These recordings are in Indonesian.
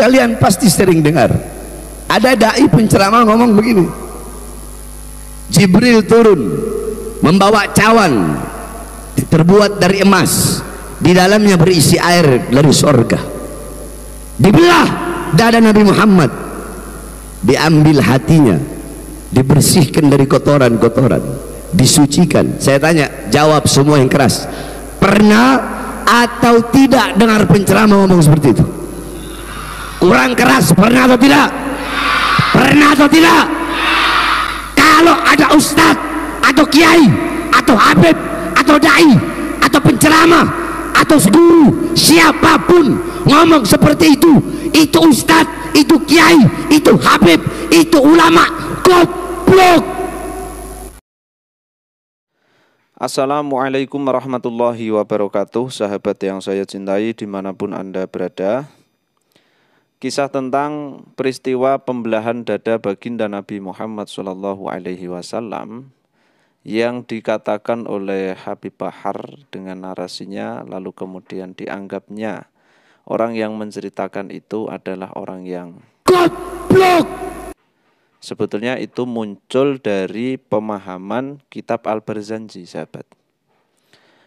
Kalian pasti sering dengar ada dai penceramah ngomong begini, Jibril turun membawa cawan terbuat dari emas, di dalamnya berisi air dari sorga. Dibelah dada Nabi Muhammad, diambil hatinya, dibersihkan dari kotoran-kotoran, disucikan. Saya tanya, jawab semua yang keras, pernah atau tidak dengar penceramah ngomong seperti itu? Kurang keras, pernah atau tidak? Pernah atau tidak? Kalau ada ustadz atau kiai atau habib atau dai atau penceramah atau guru siapapun ngomong seperti itu ustadz, itu kiai, itu habib, itu ulama, goblok. Assalamualaikum warahmatullahi wabarakatuh. Sahabat yang saya cintai dimanapun Anda berada, kisah tentang peristiwa pembelahan dada baginda Nabi Muhammad SAW yang dikatakan oleh Habib Bahar dengan narasinya, lalu kemudian dianggapnya orang yang menceritakan itu adalah orang yang goblok. Sebetulnya itu muncul dari pemahaman kitab Al-Barzanji, sahabat.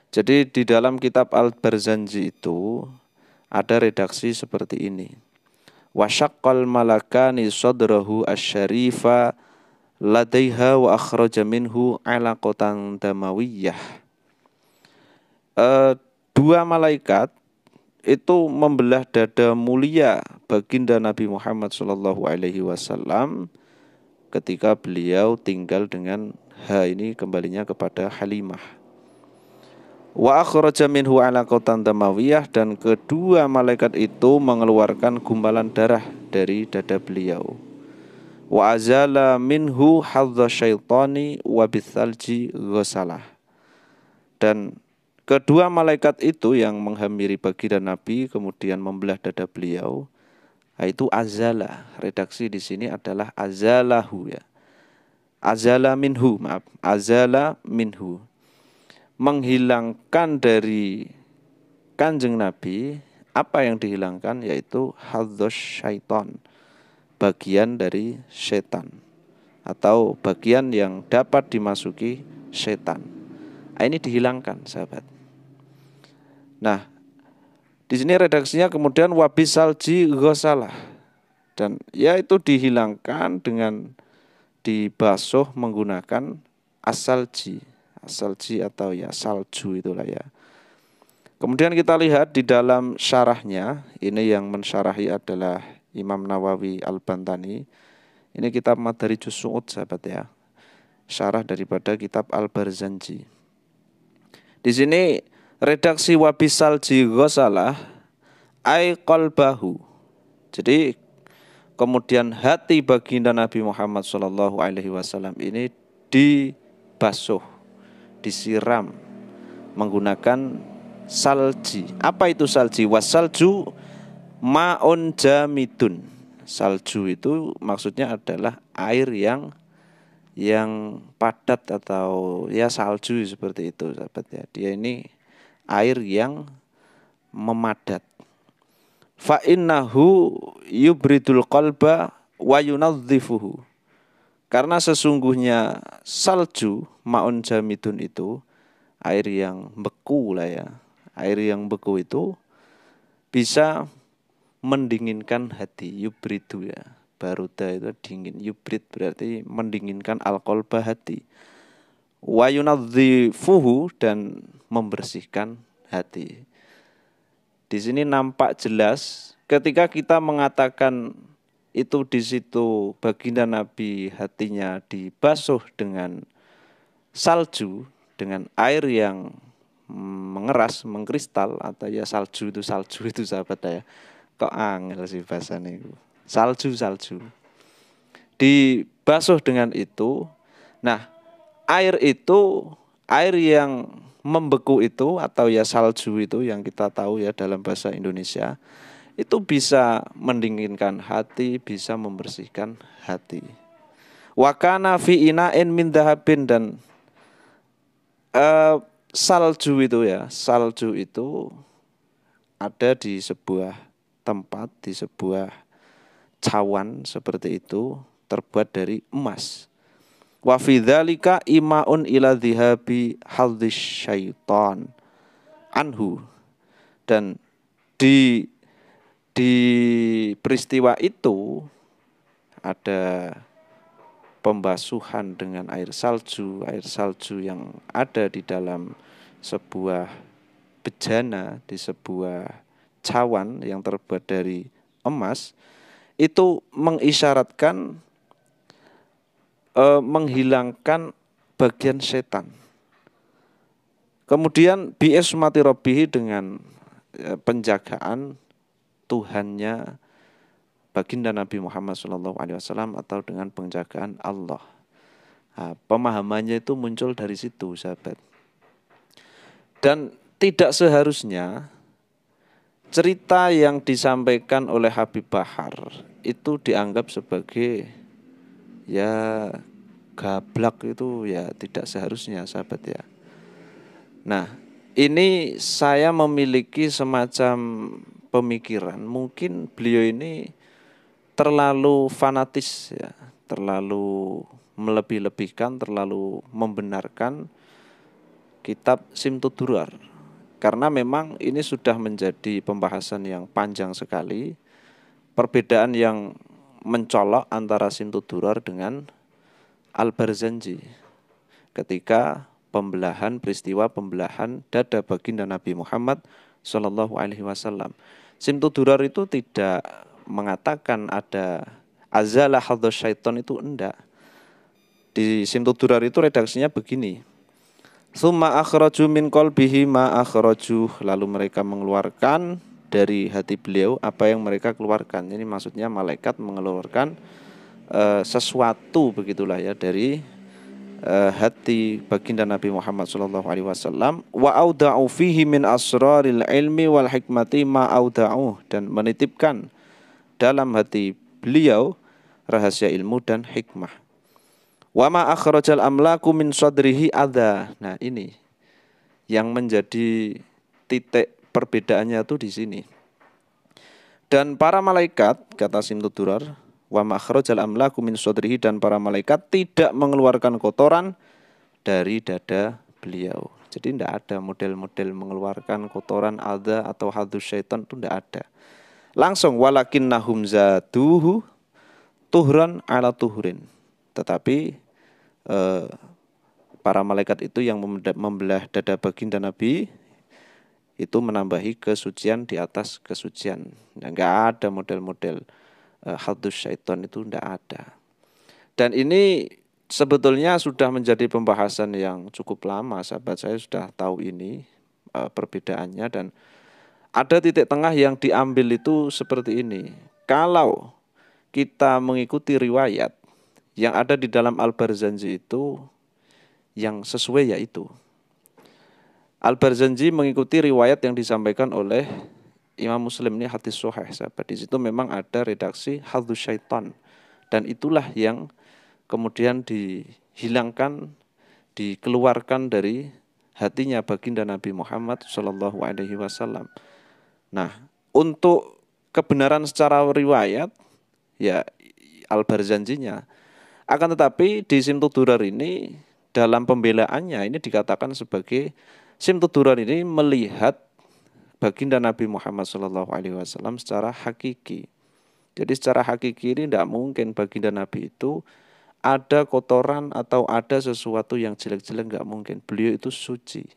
Jadi di dalam kitab Al-Barzanji itu ada redaksi seperti ini. Wasyaqqal malakani sadrahu asyarifa ladaiha wa akhraja minhu alaqatan damawiyah. Dua malaikat itu membelah dada mulia baginda Nabi Muhammad SAW ketika beliau tinggal dengan ini kembalinya kepada Halimah. Wa akhraja minhu alaqatan damawiyah, dan kedua malaikat itu mengeluarkan gumpalan darah dari dada beliau. Wa azala minhu hadza syaitani wa bithalji ghasalah. Dan kedua malaikat itu yang menghampiri baginda Nabi kemudian membelah dada beliau, itu azala. Redaksi di sini adalah azalahu, ya. Azala minhu, maaf, azala minhu. Menghilangkan dari Kanjeng Nabi, apa yang dihilangkan yaitu hadzos syaitan, bagian dari setan atau bagian yang dapat dimasuki setan. Ini dihilangkan, sahabat. Nah, di sini redaksinya kemudian wabisalji ghasalah, dan ya itu dihilangkan dengan dibasuh menggunakan asalji atau ya salju itulah ya. Kemudian kita lihat di dalam syarahnya, ini yang mensyarahi adalah Imam Nawawi Al-Bantani. Ini kitab Madarijus Su'ud, sahabat ya. Syarah daripada kitab Al-Barzanji. Di sini redaksi wabisalji ghasalah ai qalbahu. Jadi kemudian hati baginda Nabi Muhammad SAW ini dibasuh, disiram menggunakan salji. Apa itu salji? Wasalju ma'un jamidun. Salju itu maksudnya adalah air yang padat atau ya salju seperti itu, sahabat ya. Dia ini air yang memadat. Fa innahu yubridul qalba wa yunadzifuhu. Karena sesungguhnya salju ma'un jamidun itu air yang beku lah ya. Air yang beku itu bisa mendinginkan hati, yubridu ya. Baruda itu dingin, yubrid berarti mendinginkan al-qalba hati. Wa yunadzifuhu, dan membersihkan hati. Di sini nampak jelas ketika kita mengatakan itu di situ baginda Nabi hatinya dibasuh dengan salju, dengan air yang mengeras, mengkristal, atau ya salju itu sahabat ya. Kok angel sih bahasanya itu. Salju dibasuh dengan itu. Nah, air itu, air yang membeku itu atau ya salju itu yang kita tahu ya dalam bahasa Indonesia, itu bisa mendinginkan hati, bisa membersihkan hati. Wa kana fi ina'in min dhahabin, dan salju itu ya, salju itu ada di sebuah tempat, di sebuah cawan seperti itu terbuat dari emas. Wa fi dzalika imaun ila dhihabi hadzis syaitan anhu. Dan di peristiwa itu ada pembasuhan dengan air salju yang ada di dalam sebuah bejana, di sebuah cawan yang terbuat dari emas, itu mengisyaratkan menghilangkan bagian setan. Kemudian bi'ismati rabbihi, dengan penjagaan Tuhannya baginda Nabi Muhammad SAW, atau dengan penjagaan Allah. Nah, pemahamannya itu muncul dari situ, sahabat. Dan tidak seharusnya cerita yang disampaikan oleh Habib Bahar itu dianggap sebagai ya gablak, itu ya tidak seharusnya, sahabat ya. Nah, ini saya memiliki semacam pemikiran, mungkin beliau ini terlalu fanatis ya, terlalu melebih-lebihkan, terlalu membenarkan kitab Simtud Durar. Karena memang ini sudah menjadi pembahasan yang panjang sekali, perbedaan yang mencolok antara Simtud Durar dengan Al-Barzanji ketika peristiwa pembelahan dada baginda Nabi Muhammad Shallallahu Alaihi Wasallam. Simtud Durar itu tidak mengatakan ada azalah hadzas syaiton, itu enggak. Di Simtud Durar itu redaksinya begini: Tsumma akhraju min qalbihi ma akhraju, lalu mereka mengeluarkan dari hati beliau apa yang mereka keluarkan. Ini maksudnya malaikat mengeluarkan sesuatu begitulah ya dari hati baginda Nabi Muhammad sallallahu alaihi wasallam. Wa auda'u fihi min asraril ilmi wal hikmati ma auda'u, dan menitipkan dalam hati beliau rahasia ilmu dan hikmah. Wa ma akhrajal amlaku min sadrihi adza. Nah, ini yang menjadi titik perbedaannya itu di sini. Dan para malaikat, kata Simtud Durar, wa ma akhrajal amlaku min sadrihi, dan para malaikat tidak mengeluarkan kotoran dari dada beliau. Jadi tidak ada model-model mengeluarkan kotoran adza atau hadus syaitan, itu tidak ada. Langsung walakinnahum zaduhu tuhran ala tuhrin. Tetapi para malaikat itu yang membelah dada baginda Nabi itu menambahi kesucian di atas kesucian. Enggak ada model-model hadus syaitan, itu enggak ada. Dan ini sebetulnya sudah menjadi pembahasan yang cukup lama, sahabat. Saya sudah tahu ini perbedaannya, dan ada titik tengah yang diambil itu seperti ini. Kalau kita mengikuti riwayat yang ada di dalam Al-Barzanji itu, yang sesuai yaitu Al-Barzanji mengikuti riwayat yang disampaikan oleh Imam Muslim, ini hadis sahih, sahabat. Di situ memang ada redaksi hadus syaitan, dan itulah yang kemudian dihilangkan, dikeluarkan dari hatinya baginda Nabi Muhammad Shallallahu Alaihi Wasallam. Nah, untuk kebenaran secara riwayat ya Al-Barzanjinya. Akan tetapi di Simtud Durar ini, dalam pembelaannya ini dikatakan sebagai Simtud Durar ini melihat baginda Nabi Muhammad SAW secara hakiki. Jadi secara hakiki ini tidak mungkin baginda Nabi itu ada kotoran atau ada sesuatu yang jelek-jelek, nggak mungkin. Beliau itu suci.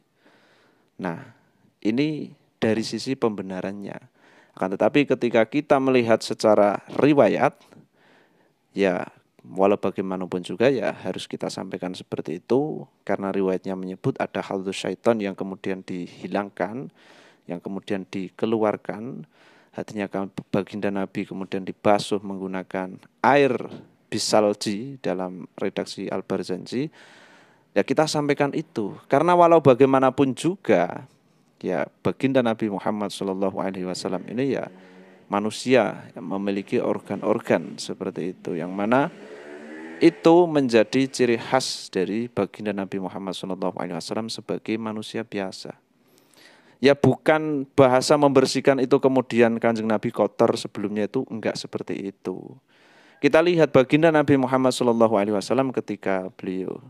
Nah, ini dari sisi pembenarannya. Akan tetapi ketika kita melihat secara riwayat, ya walau bagaimanapun juga ya harus kita sampaikan seperti itu, karena riwayatnya menyebut ada hadus syaitan yang kemudian dihilangkan, yang kemudian dikeluarkan. Hatinya baginda Nabi kemudian dibasuh menggunakan air bisalji dalam redaksi Al-Barzanji. Ya kita sampaikan itu, karena walau bagaimanapun juga ya baginda Nabi Muhammad SAW ini ya manusia yang memiliki organ-organ seperti itu, yang mana itu menjadi ciri khas dari baginda Nabi Muhammad SAW sebagai manusia biasa. Ya bukan bahasa membersihkan itu kemudian Kanjeng Nabi kotor, sebelumnya itu enggak seperti itu. Kita lihat baginda Nabi Muhammad SAW ketika beliau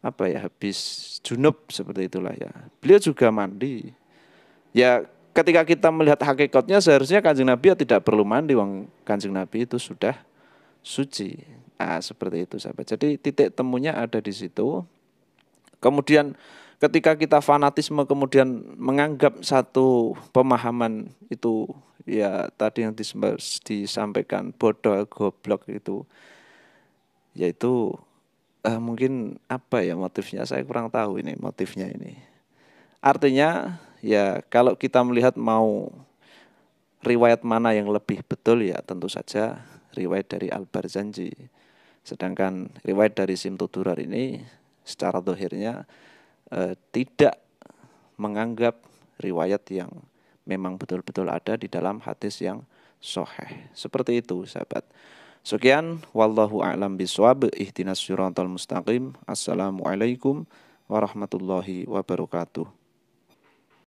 habis junub seperti itulah ya. Beliau juga mandi. Ya ketika kita melihat hakikatnya seharusnya Kanjeng Nabi ya tidak perlu mandi, wong Kanjeng Nabi itu sudah suci. Nah, seperti itu sahabat. Jadi titik temunya ada di situ. Kemudian ketika kita fanatisme kemudian menganggap satu pemahaman itu ya tadi yang disampaikan bodoh, goblok itu, yaitu mungkin apa ya motifnya, saya kurang tahu ini motifnya ini. Artinya ya kalau kita melihat mau riwayat mana yang lebih betul ya tentu saja riwayat dari Al-Barzanji. Sedangkan riwayat dari Simtudurar ini secara dohirnya tidak menganggap riwayat yang memang betul-betul ada di dalam hadis yang sahih. Seperti itu sahabat. Sekian, wallahu a'lam bishawab. Ihdinas siratal mustaqim. Assalamualaikum warahmatullahi wabarakatuh.